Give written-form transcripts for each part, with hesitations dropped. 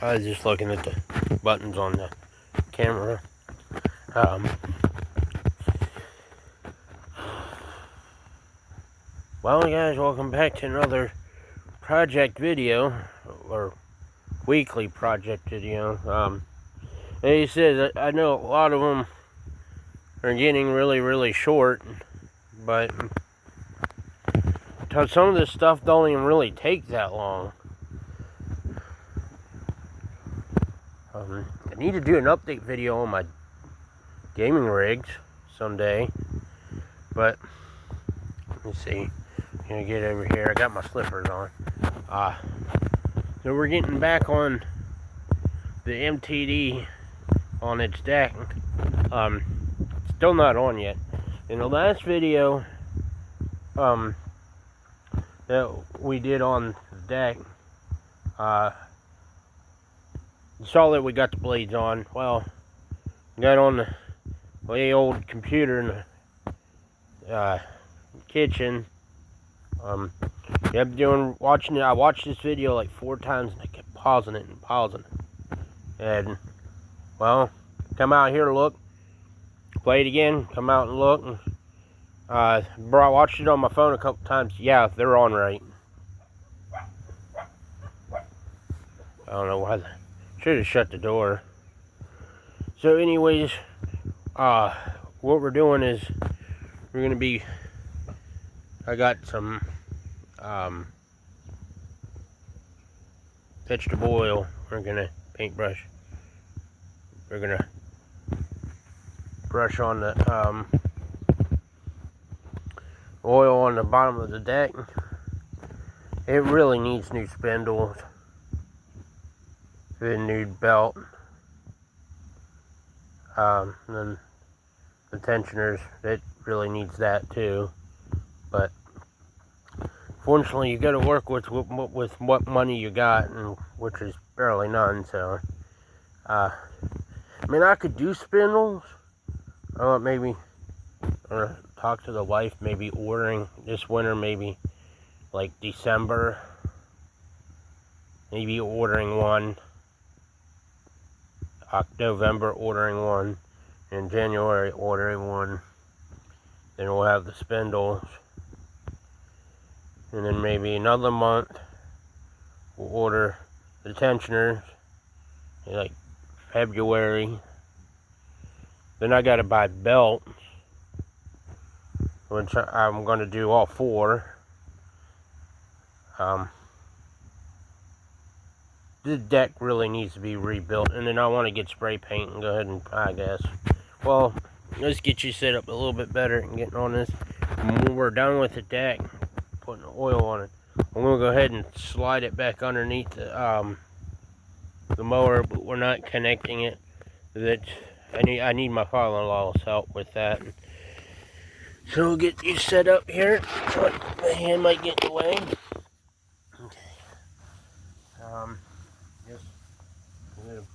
I was just looking at the buttons on the camera. Well, guys, welcome back to another project video, or weekly project video. Like he says, I know a lot of them are getting really short, but some of this stuff don't even really take that long. I need to do an update video on my gaming rigs someday, but let me see. I'm gonna get over here. I got my slippers on. So we're getting back on the MTD on its deck. Still not on yet. In the last video that we did on the deck, you saw that we got the blades on. Well, got on the old computer in the kitchen. Kept watching it. I watched this video like 4 times, and I kept pausing it. And well, come out here to look, play it again, come out and look. And, I watched it on my phone a couple times. Yeah, they're on right. I don't know why. Should have shut the door. So anyways, what we're doing is we're gonna be, I got some vegetable oil. We're gonna paintbrush. We're gonna brush on the oil on the bottom of the deck. It really needs new spindles, a new belt, and then the tensioners. It really needs that too. But fortunately, you got to work with what money you got, and which is barely none. So, I mean, I could do spindles. Maybe talk to the wife. Maybe ordering this winter. Maybe like December. Maybe ordering one. November ordering one. In January ordering one. Then we'll have the spindles. And then maybe another month, we'll order the tensioners in like February. Then I gotta buy belts, which I'm gonna do all 4. The deck really needs to be rebuilt, and then I want to get spray paint and go ahead and, I guess, well, let's get you set up a little bit better and getting on this. When we're done with the deck, putting oil on it, I'm gonna go ahead and slide it back underneath the mower, but we're not connecting it. That I need my father-in-law's help with that. So we'll get you set up here. My hand might get in the way. Okay.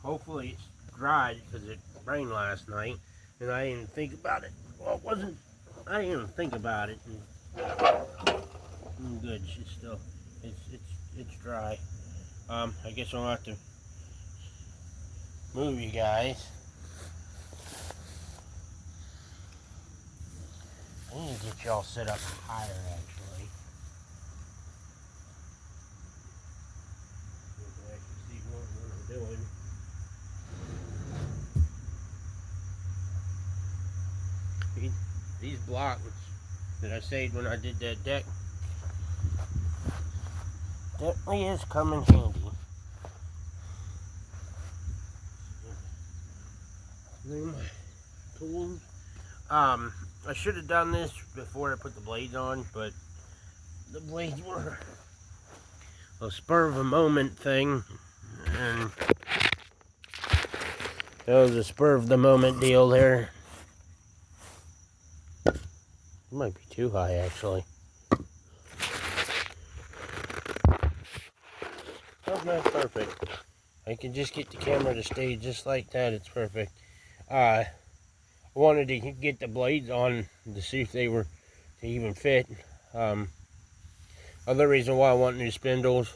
Hopefully it's dried, because it rained last night, and I didn't think about it. Well, I didn't even think about it. Good. It's still, it's dry. I guess I'll have to move you guys. I need to get y'all set up higher, actually. You can actually see what I'm doing. These blocks that I saved when I did that deck definitely is coming handy. Then my tools. I should have done this before I put the blades on, but the blades were a spur of a moment thing, and that was a spur of the moment deal there. It might be too high, actually. Oh, that's perfect. I can just get the camera to stay just like that. It's perfect. I wanted to get the blades on to see if they were to even fit. Other reason why I want new spindles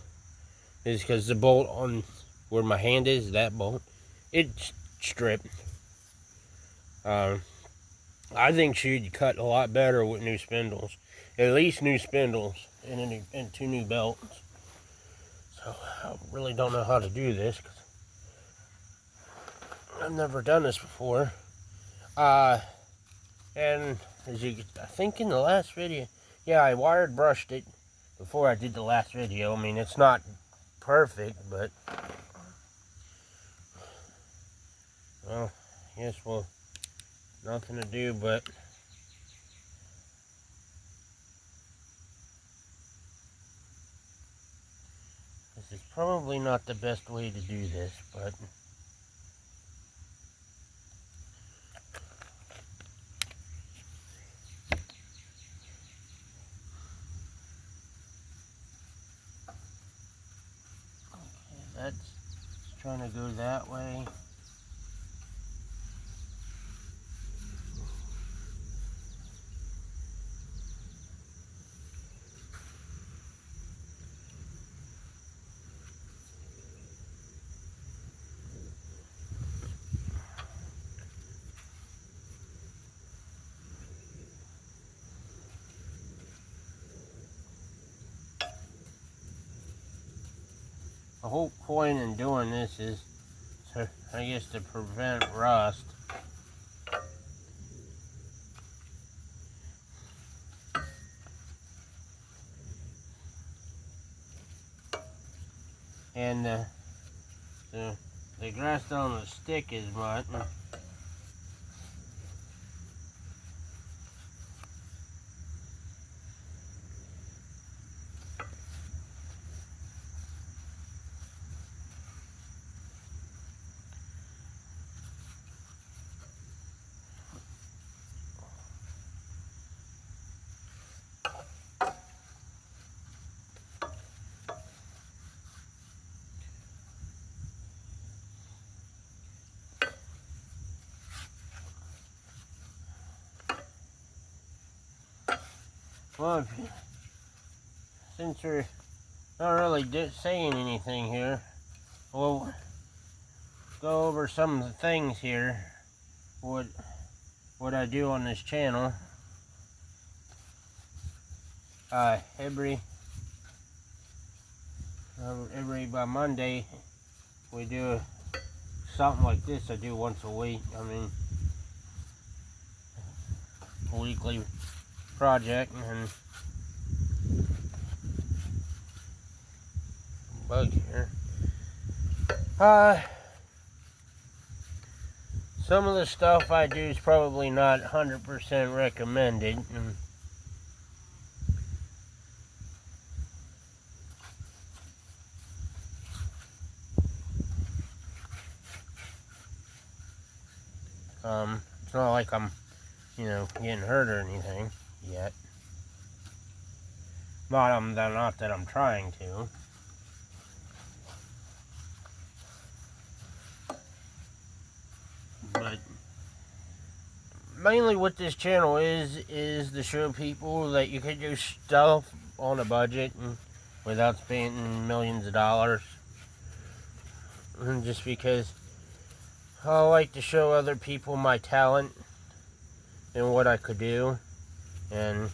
is because the bolt on where my hand is, that bolt, it's stripped. I think she'd cut a lot better with new spindles. At least new spindles and 2 new belts. So I really don't know how to do this because I've never done this before. And as you, I think in the last video, yeah, I wired brushed it before I did the last video. I mean, it's not perfect, but well, I guess we'll nothing to do but this is probably not the best way to do this, but that's trying to go that way. The whole point in doing this is to, I guess, to prevent rust. And the grass don't stick as much. Well, since we're not really saying anything here, we'll go over some of the things here. What I do on this channel. Every by Monday we do something like this. I do once a week. I mean, a weekly project. And bug here. Some of the stuff I do is probably not 100% recommended. It's not like I'm, getting hurt or anything yet. Not that I'm trying to. But mainly what this channel is to show people that you can do stuff on a budget and without spending millions of dollars. And just because I like to show other people my talent and what I could do, and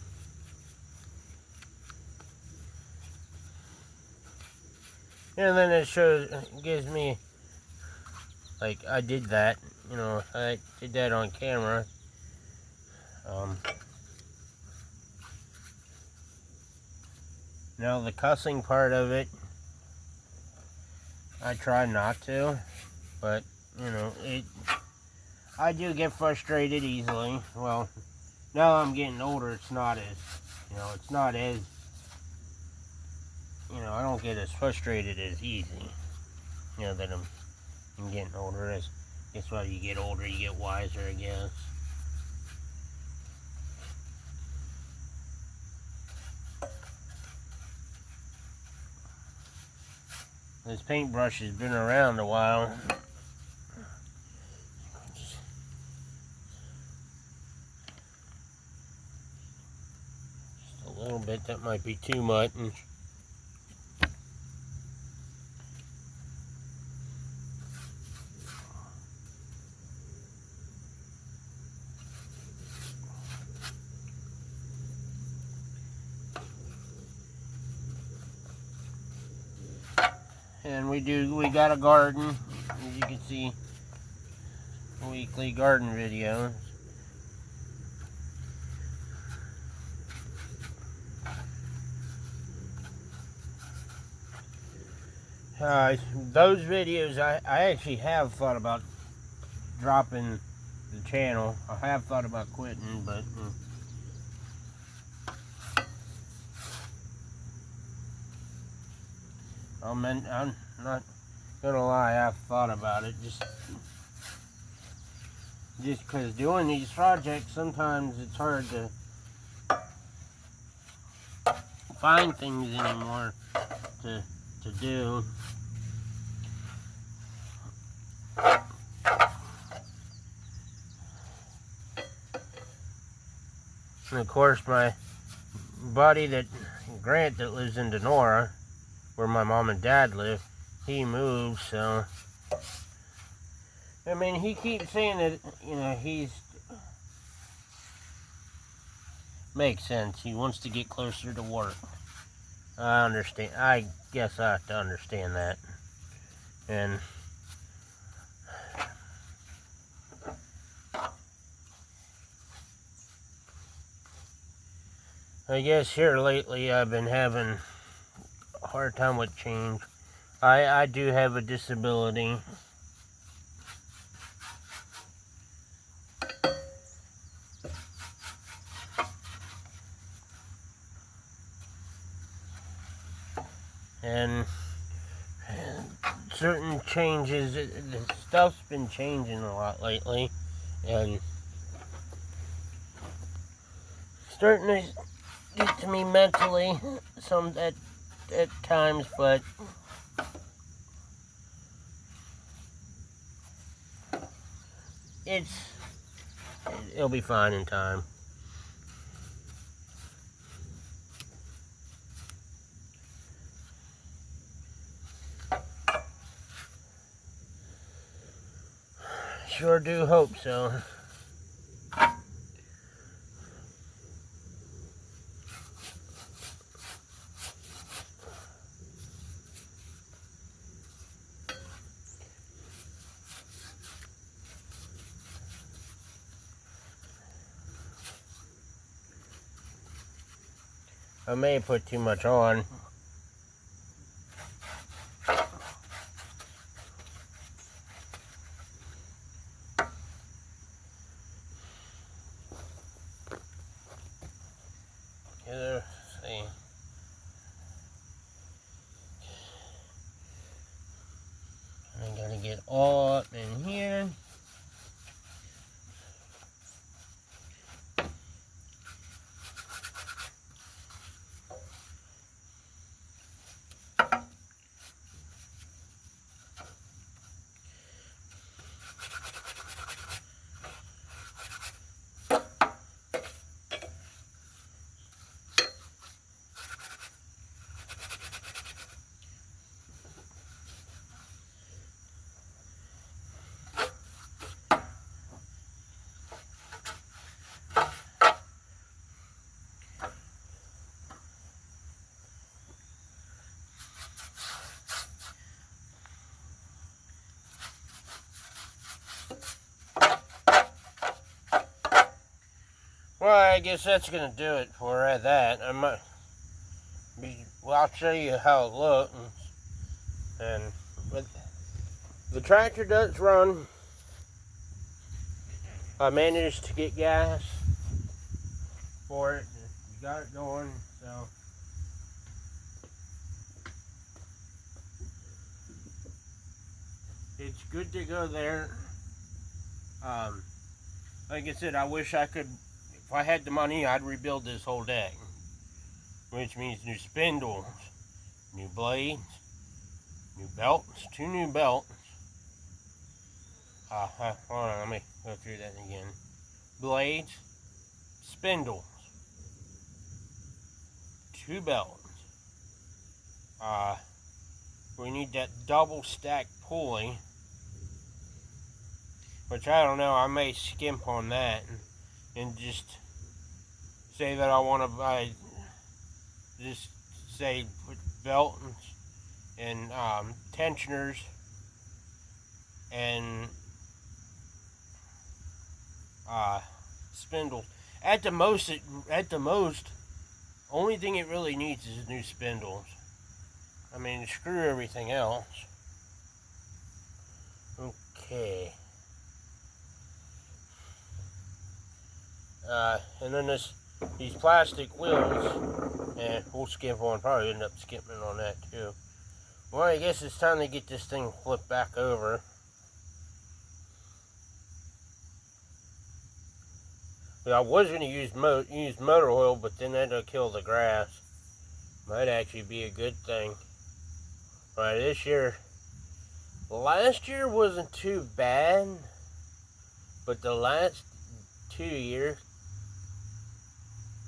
then it gives me, like, I did that, I did that on camera. Now the cussing part of it, I try not to, but I do get frustrated easily. Well, now I'm getting older, it's not as, I don't get as frustrated as easy, that I'm getting older. As guess what, you get older, you get wiser, I guess. This paintbrush has been around a while. Just a little bit, that might be too much. And we got a garden, as you can see, weekly garden videos. Those videos, I actually have thought about dropping the channel. I have thought about quitting, but I'm not gonna lie, I've thought about it. Just because doing these projects, sometimes it's hard to find things anymore to do. And of course, my buddy Grant, that lives in Denora, where my mom and dad live, he moved, so I mean, he keeps saying that, you know, makes sense. He wants to get closer to work. I understand. I guess I have to understand that. And I guess here lately I've been having a hard time with change. I do have a disability. And certain changes, the stuff's been changing a lot lately, and starting to get to me mentally some at times, but it'll be fine in time. Sure do hope so. I may have put too much on. Let's see. I gotta get all up in here. Well, I guess that's gonna do it for that. I'll show you how it looks. But the tractor does run. I managed to get gas for it. Got it going, so it's good to go there. Like I said, I wish I could. If I had the money, I'd rebuild this whole deck, which means new spindles, new blades, new belts, 2 new belts. Hold on, let me go through that again. Blades, spindles, 2 belts. We need that double stack pulley, which I don't know. I may skimp on that and just say that I want to buy, just say put belt and tensioners and spindles. At the most, only thing it really needs is new spindles. I mean, screw everything else. Okay. And then these plastic wheels, and we'll skip on, probably end up skipping on that too. Well, I guess it's time to get this thing flipped back over. I was going to use motor oil, but then that'll kill the grass. Might actually be a good thing. Alright, this year, last year wasn't too bad, but the last 2 years,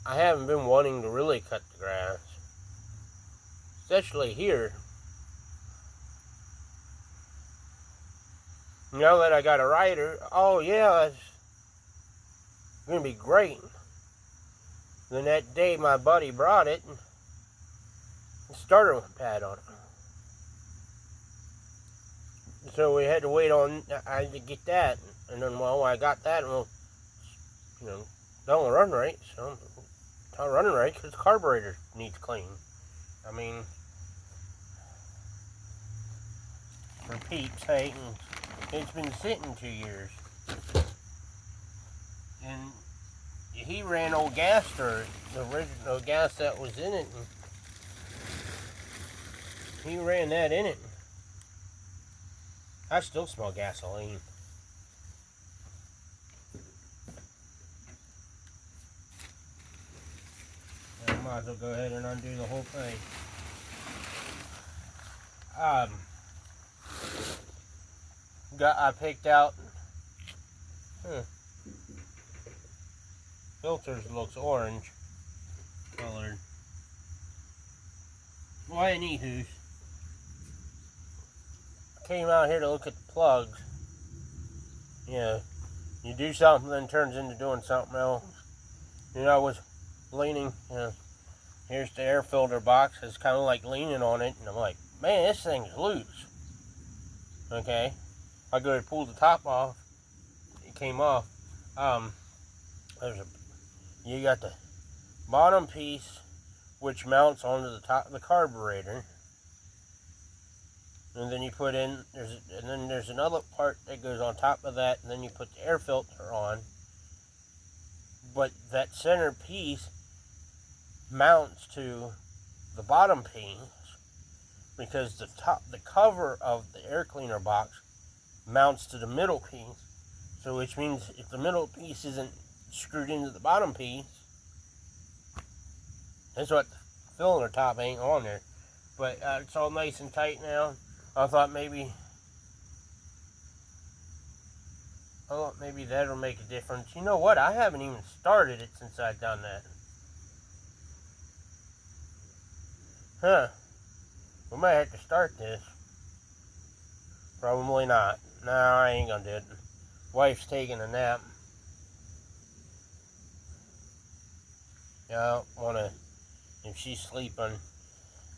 I haven't been wanting to really cut the grass. Especially here. Now that I got a rider, oh yeah, it's going to be great. Then that day my buddy brought it, and the starter pad on it. So we had to wait on, I had to get that, and then well, I got that, and don't run right, so it's not running right because the carburetor needs clean. I mean, for Pete's sake, it's been sitting 2 years. And he ran old gas through it, the original gas that was in it, and he ran that in it. I still smell gasoline. I might as well go ahead and undo the whole thing. I picked out filters looks orange colored. Well, anywho, I came out here to look at the plugs. Yeah, you do something, then turns into doing something else. I was leaning. Here's the air filter box. It's kind of like leaning on it, and I'm like, man, this thing's loose. Okay, I go to pull the top off. It came off. You got the bottom piece, which mounts onto the top of the carburetor, and then you put in there's another part that goes on top of that, and then you put the air filter on. But that center piece mounts to the bottom piece because the cover of the air cleaner box mounts to the middle piece. So which means if the middle piece isn't screwed into the bottom piece, that's what the cylinder top ain't on there. But it's all nice and tight now. I thought maybe that'll make a difference. You know what? I haven't even started it since I've done that. Huh. We might have to start this. Probably not. No, I ain't gonna do it. Wife's taking a nap. Yeah, I wanna, if she's sleeping,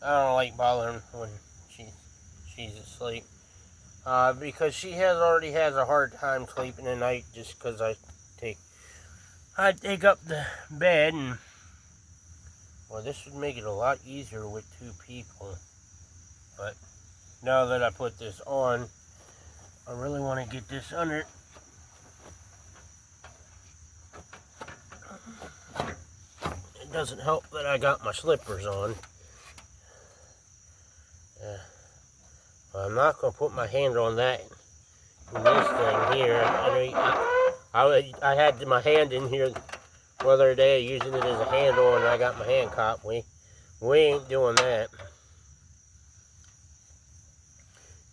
I don't like bothering when she's asleep. Because she already has a hard time sleeping at night just because I take up the bed, and well, this would make it a lot easier with 2 people. But now that I put this on, I really want to get this under. It doesn't help that I got my slippers on. I'm not going to put my hand on that in this thing here. I had my hand in here the other day using it as a handle, and I got my hand caught. We ain't doing that.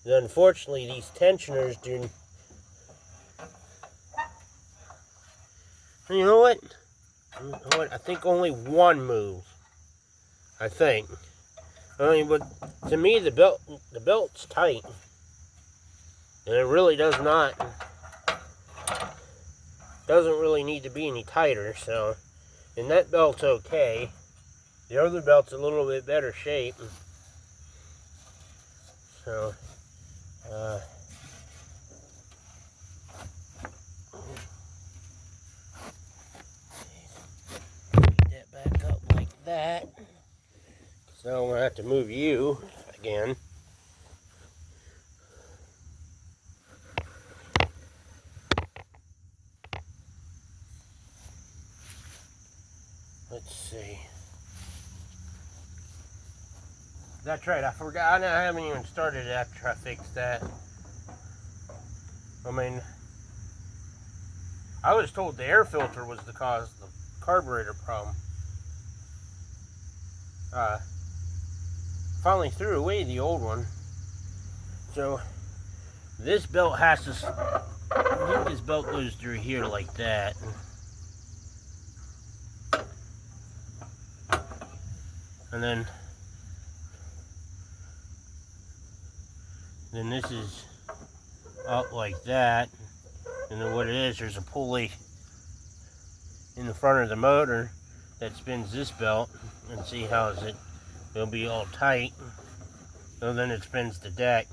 Unfortunately, these tensioners do. You know what? I think only one moves. I think. I mean, but to me, the belt's tight, and it really doesn't really need to be any tighter. So, and that belt's okay. The other belt's a little bit better shape. So, get that back up like that. So I'm gonna have to move you again. Let's see. That's right, I forgot. I haven't even started after I fixed that. I mean, I was told the air filter was the cause of the carburetor problem. Finally threw away the old one. So this belt has to, I think this belt goes through here like that. And then this is up like that. And then what it is, there's a pulley in the front of the motor that spins this belt. And see how is it, it'll be all tight. So then it spins the deck.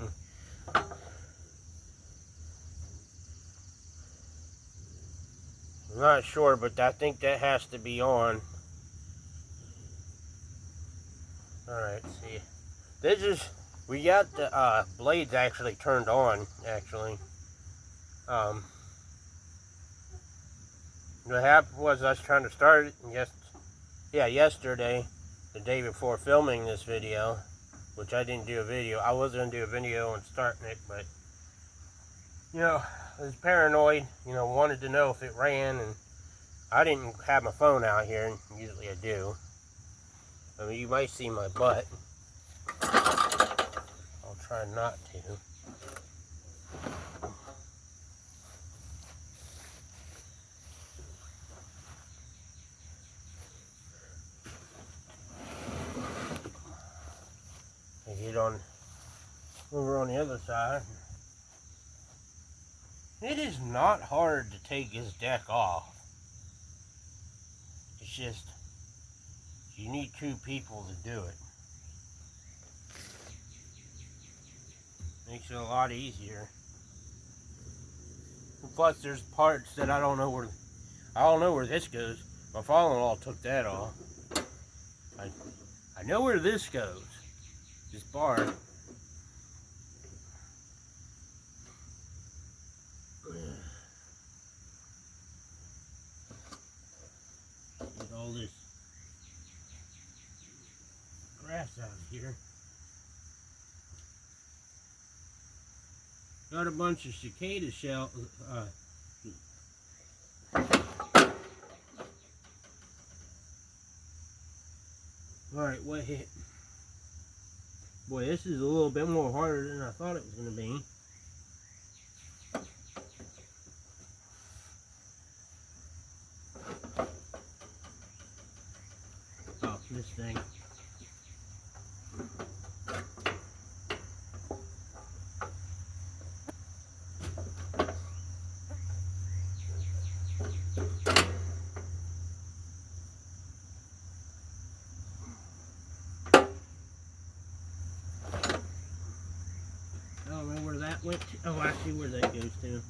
I'm not sure, but I think that has to be on. Alright, see. This is, we got the blades actually turned on, actually. What happened was I was trying to start it yesterday, the day before filming this video, which I didn't do a video. I was going to do a video on starting it, but, you know, I was paranoid, you know, wanted to know if it ran, and I didn't have my phone out here, and usually I do. I mean, you might see my butt. I'll try not to. I get on over on the other side. It is not hard to take this deck off. It's just, you need two people to do it. Makes it a lot easier. And plus, there's parts that I don't know where this goes. My father-in-law took that off. I know where this goes. This bar. Get all this grass out of here. Got a bunch of cicada shells. Alright, what hit? Boy, this is a little bit more harder than I thought it was going to be. Oh, this thing. I don't know where that went to. Oh, I see where that goes to.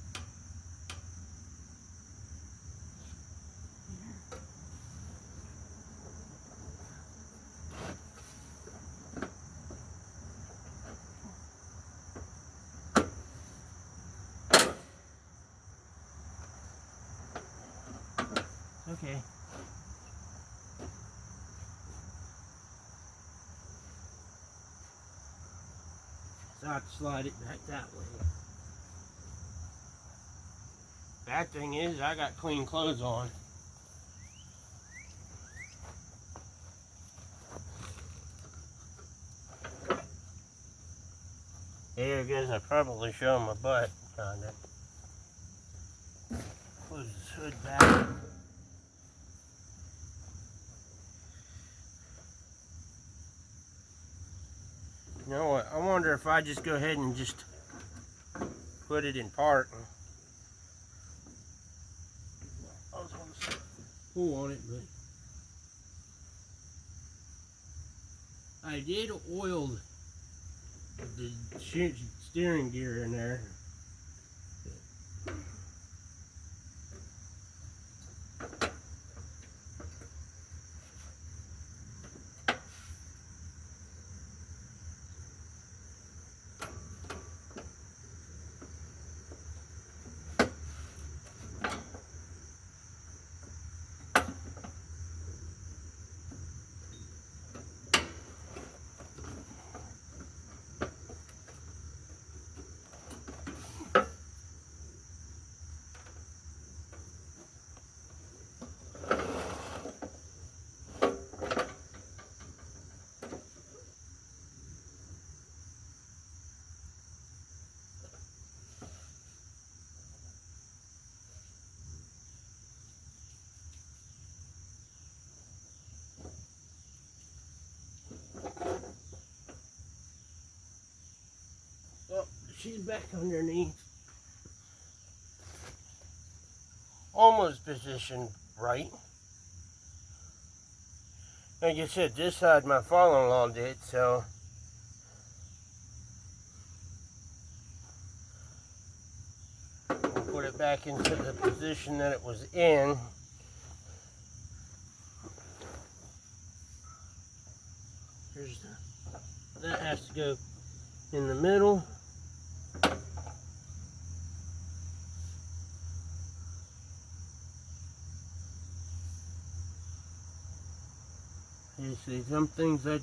Okay. So I have to slide it back that way. Bad thing is, I got clean clothes on. There it goes. I probably show my butt, kinda. Close this hood back. You know what? I wonder if I just go ahead and just put it in park. I was going to pull on it, but I did oil With the steering gear in there. Oh, she's back underneath. Almost positioned right. Like I said, this side my father-in-law did, so we'll put it back into the position that it was in. That has to go in the middle. You see, some things I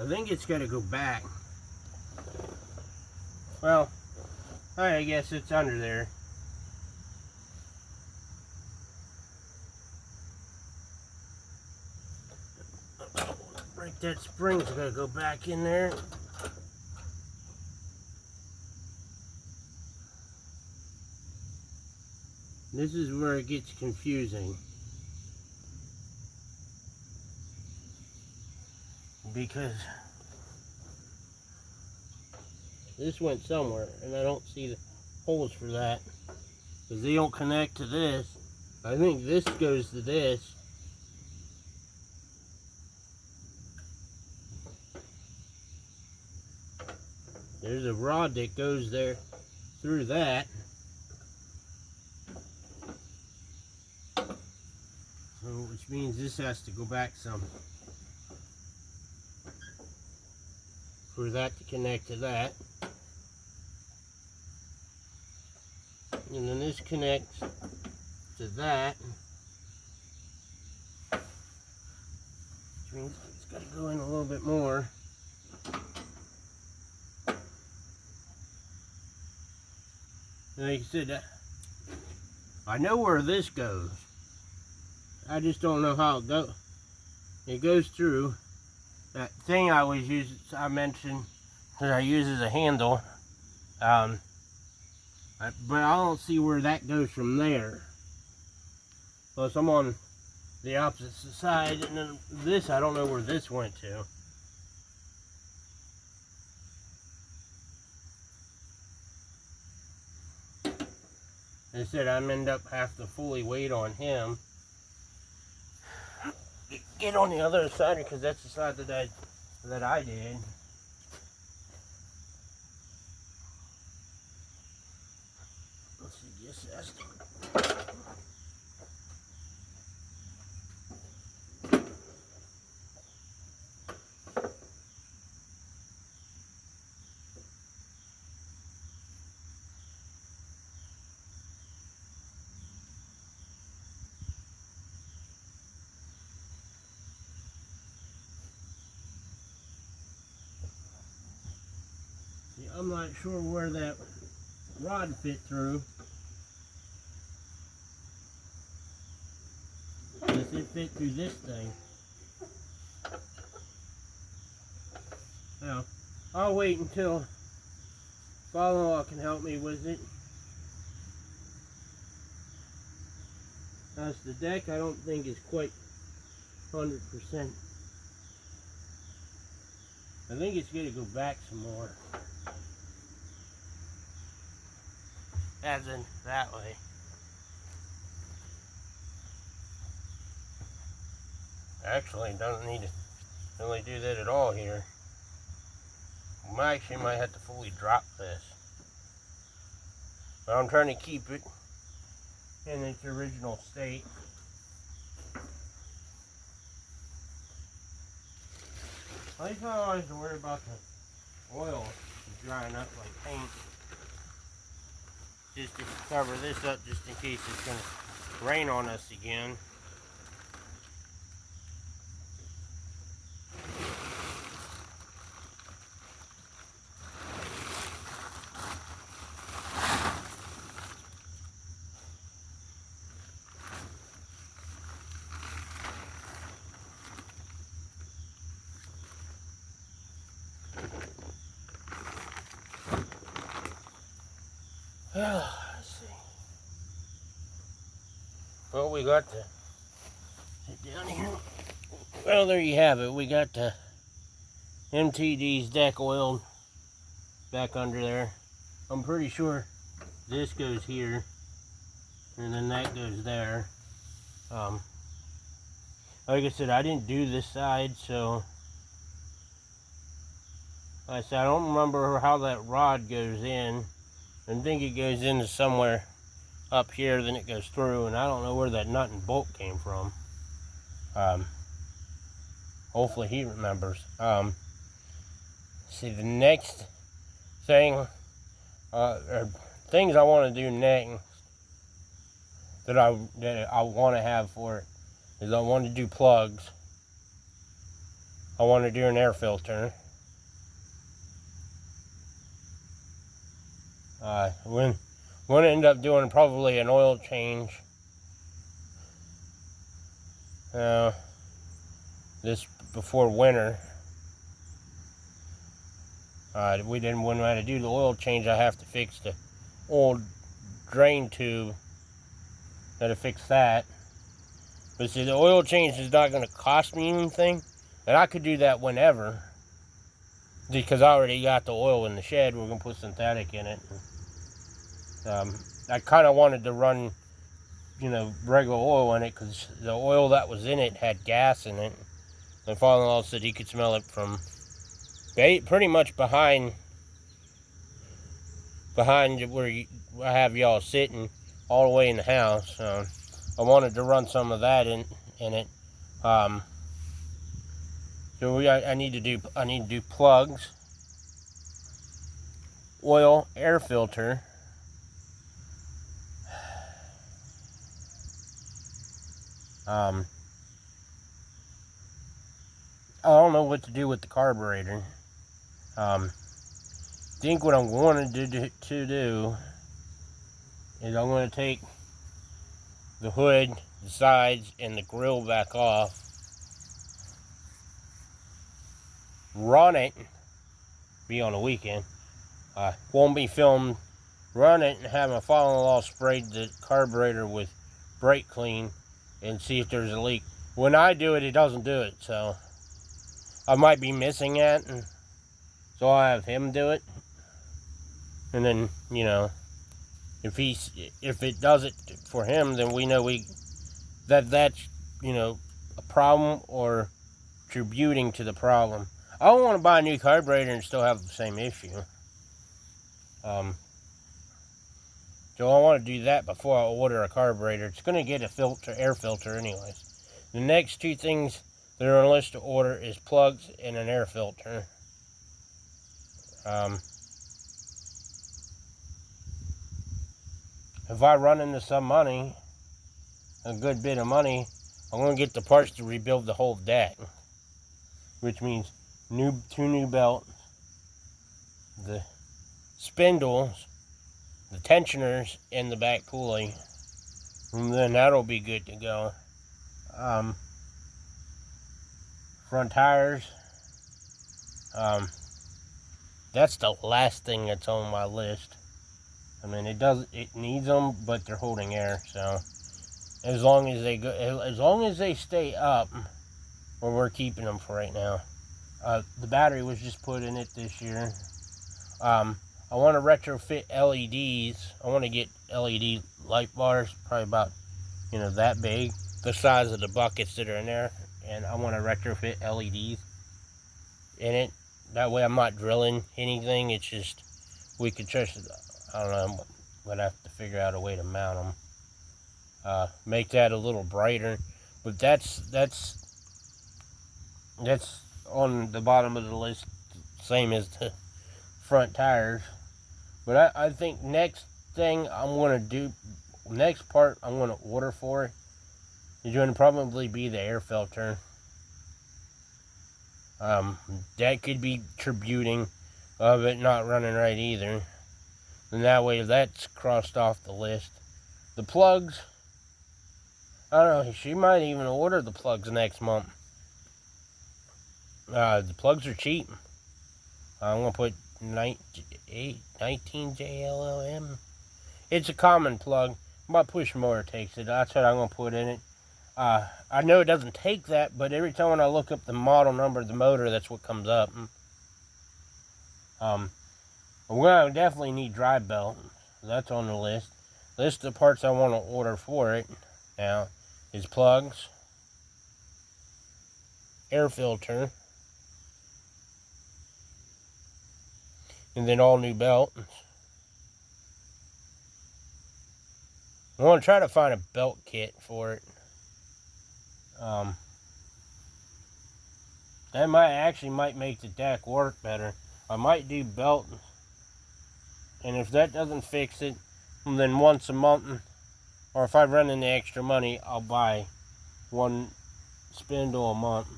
think it's got to go back. Well, I guess it's under there. Break that spring's got to go back in there. This is where it gets confusing. Because this went somewhere and I don't see the holes for that. Because they don't connect to this. I think this goes to this. There's a rod that goes there through that. So, which means this has to go back some. For that to connect to that. And then this connects to that. Which means it's got to go in a little bit more. Like I said, I know where this goes. I just don't know how it goes. It goes through that thing I always use. I mentioned that I use as a handle. But I don't see where that goes from there. Plus, I'm on the opposite side, and then this, I don't know where this went to. I said I'm end up have to fully wait on him. Get on the other side because that's the side that I did. Let's see, just that's I'm not sure where that rod fit through. Does it fit through this thing? Well, I'll wait until father-in-law can help me with it. As the deck, I don't think is quite 100%. I think it's going to go back some more. As in that way. Actually, doesn't need to really do that at all here. I actually might have to fully drop this. But I'm trying to keep it in its original state. At least I don't always have to worry about the oil drying up like paint. Just to cover this up just in case it's going to rain on us again. Let's see. Well, we got to sit down here. Well, there you have it. We got the MTD's deck oiled back under there. I'm pretty sure this goes here, and then that goes there. Like I said, I didn't do this side, so like I said, I don't remember how that rod goes in. I think it goes into somewhere up here, then it goes through, and I don't know where that nut and bolt came from. Hopefully he remembers. See, the next thing, or things I want to do next that I want to have for it is I want to do plugs. I want to do an air filter. We're going to end up doing probably an oil change. This before winter. We didn't want to do the oil change. I have to fix the old drain tube. Gotta fix that. But see, the oil change is not going to cost me anything, and I could do that whenever. Because I already got the oil in the shed. We're going to put synthetic in it. I kind of wanted to run, regular oil in it because the oil that was in it had gas in it. My father-in-law said he could smell it from pretty much behind where I have y'all sitting, all the way in the house. So I wanted to run some of that in it. So I need to do plugs, oil, air filter. I don't know what to do with the carburetor. Think what I'm going to do is I'm going to take the hood, the sides, and the grill back off. Run it. Be on the weekend. Won't be filmed. Run it and have my father-in-law spray the carburetor with brake clean and see if there's a leak. When I do it, it doesn't do it, so I might be missing it, and so I'll have him do it. And then, if it does it for him, then we know that's a problem or contributing to the problem. I don't want to buy a new carburetor and still have the same issue. So I want to do that before I order a carburetor. It's going to get a air filter anyways. The next two things that are on the list to order is plugs and an air filter. If I run into some money, a good bit of money, I'm going to get the parts to rebuild the whole deck. Which means two new belts, the spindles, the tensioners, and the back pulley. And then that'll be good to go. Front tires. That's the last thing that's on my list. I mean, it needs them, but they're holding air, so as long as they stay up, well, we're keeping them for right now. The battery was just put in it this year. I want to retrofit LEDs. I want to get LED light bars, probably about, that big, the size of the buckets that are in there, and I want to retrofit LEDs in it. that way I'm not drilling anything. It's just, we could just, I don't know, but I have to figure out a way to mount them. Make that a little brighter. But that's on the bottom of the list, same as the front tires. But I think next thing I'm going to do, next part I'm going to order for is going to probably be the air filter. That could be tributing of it not running right either. And that way that's crossed off the list. The plugs, I don't know, she might even order the plugs next month. The plugs are cheap. I'm going to put 19JLLM. It's a common plug. My push mower takes it. That's what I'm going to put in it. I know it doesn't take that, but every time when I look up the model number of the motor, that's what comes up. We're going to definitely need drive belt. That's on the list. List of parts I want to order for it now is plugs, air filter, and then all new belts. I want to try to find a belt kit for it. That might make the deck work better. I might do belt, and if that doesn't fix it, then once a month, or if I run into extra money, I'll buy one spindle a month.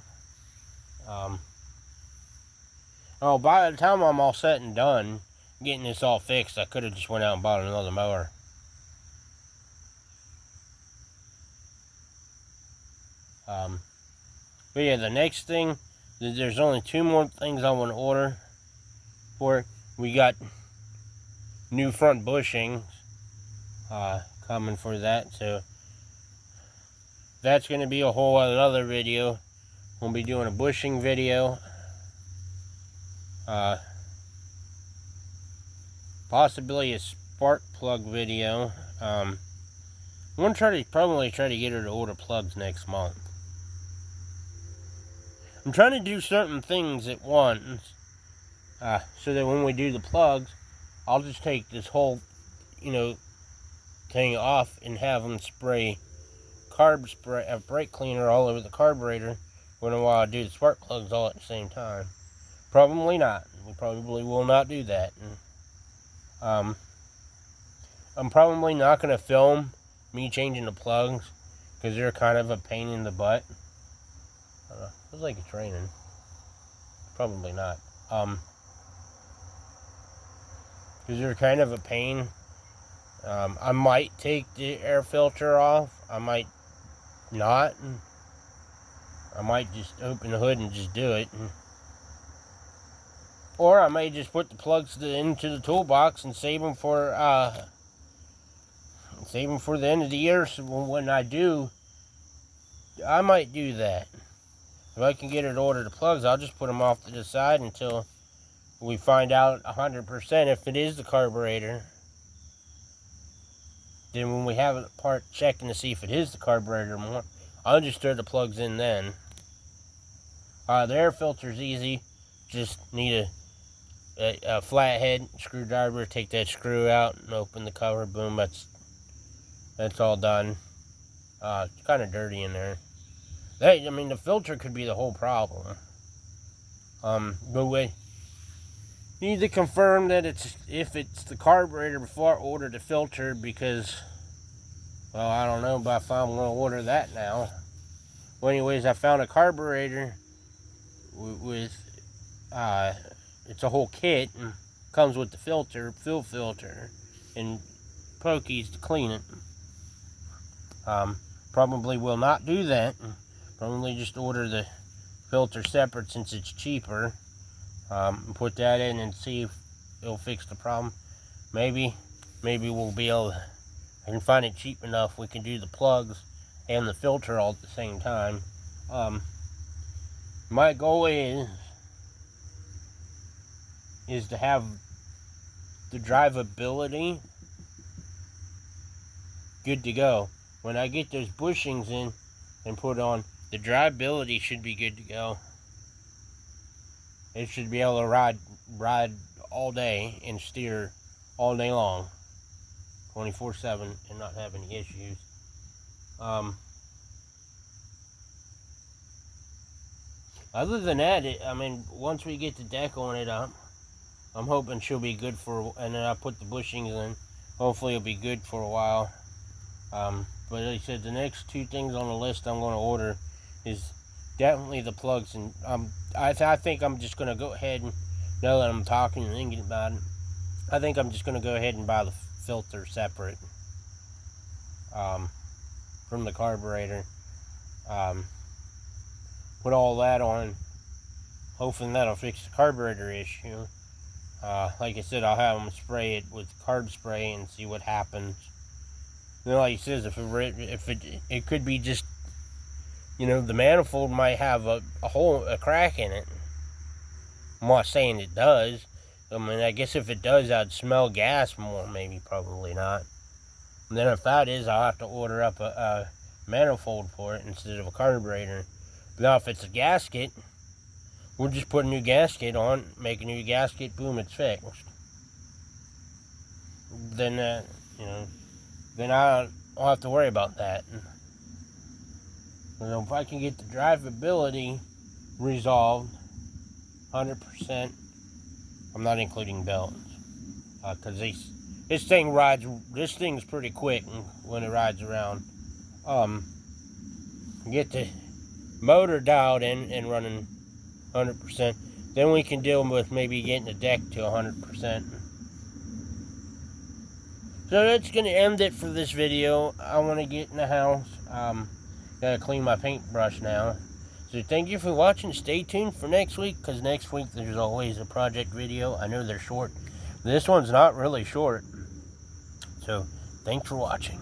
By the time I'm all set and done getting this all fixed, I could have just went out and bought another mower. But yeah, the next thing, there's only 2 more things I want to order for it. We got new front bushings coming for that, so that's going to be a whole another video. We'll be doing a bushing video, possibly a spark plug video. I'm going to probably try to get her to order plugs next month. I'm trying to do certain things at once, so that when we do the plugs, I'll just take this whole, thing off and have them spray brake cleaner all over the carburetor when while I do the spark plugs all at the same time. Probably not. We probably will not do that. I'm probably not going to film me changing the plugs because they're kind of a pain in the butt. Feels like it's raining. Probably not. Because they're kind of a pain. I might take the air filter off. I might not. I might just open the hood and just do it. Or I may just put the plugs into the toolbox and save them for the end of the year. So when I do, I might do that. If I can get her to order the plugs, I'll just put them off to the side until we find out 100% if it is the carburetor. Then when we have a part checking to see if it is the carburetor more, I'll just throw the plugs in then. The air filter's easy. Just need a flathead screwdriver. Take that screw out and open the cover. Boom, that's all done. It's kind of dirty in there. The filter could be the whole problem. But we need to confirm that if it's the carburetor before I order the filter, because, well, I don't know if I'm going to order that now. Well, anyways, I found a carburetor with it's a whole kit and comes with the filter, fuel filter, and pokies to clean it. Probably will not do that. Probably just order the filter separate since it's cheaper. Put that in and see if it'll fix the problem. Maybe we'll be able to, I can find it cheap enough we can do the plugs and the filter all at the same time. My goal is to have the drivability good to go. When I get those bushings in and put on, the drivability should be good to go. it should be able to ride all day and steer all day long, 24/7, and not have any issues. Other than that, I mean, once we get the deck on it, I'm hoping she'll be good for, and then I put the bushings in. Hopefully it'll be good for a while. But like I said, the next two things on the list I'm going to order is definitely the plugs. And I think I'm just going to go ahead and, now that I'm talking and thinking about it, I think I'm just going to go ahead and buy the filter separate from the carburetor. Put all that on, hoping that'll fix the carburetor issue. Like I said, I'll have them spray it with carb spray and see what happens. You know, like he says, if it could be just, you know, the manifold might have a crack in it. I'm not saying it does. I mean, I guess if it does, I'd smell gas more. Maybe, probably not. And then if that is, I'll have to order up a manifold for it instead of a carburetor. But now if it's a gasket, we'll just put a new gasket on, make a new gasket, boom, it's fixed. Then, you know, then I don't have to worry about that. You know, if I can get the drivability resolved 100%, I'm not including belts, because this thing's pretty quick when it rides around. Get the motor dialed in and running 100%, then we can deal with maybe getting the deck to 100%. So that's going to end it for this video. I want to get in the house. Gotta clean my paintbrush now. So thank you for watching. Stay tuned for next week, because next week there's always a project video. I know they're short. This one's not really short. So thanks for watching.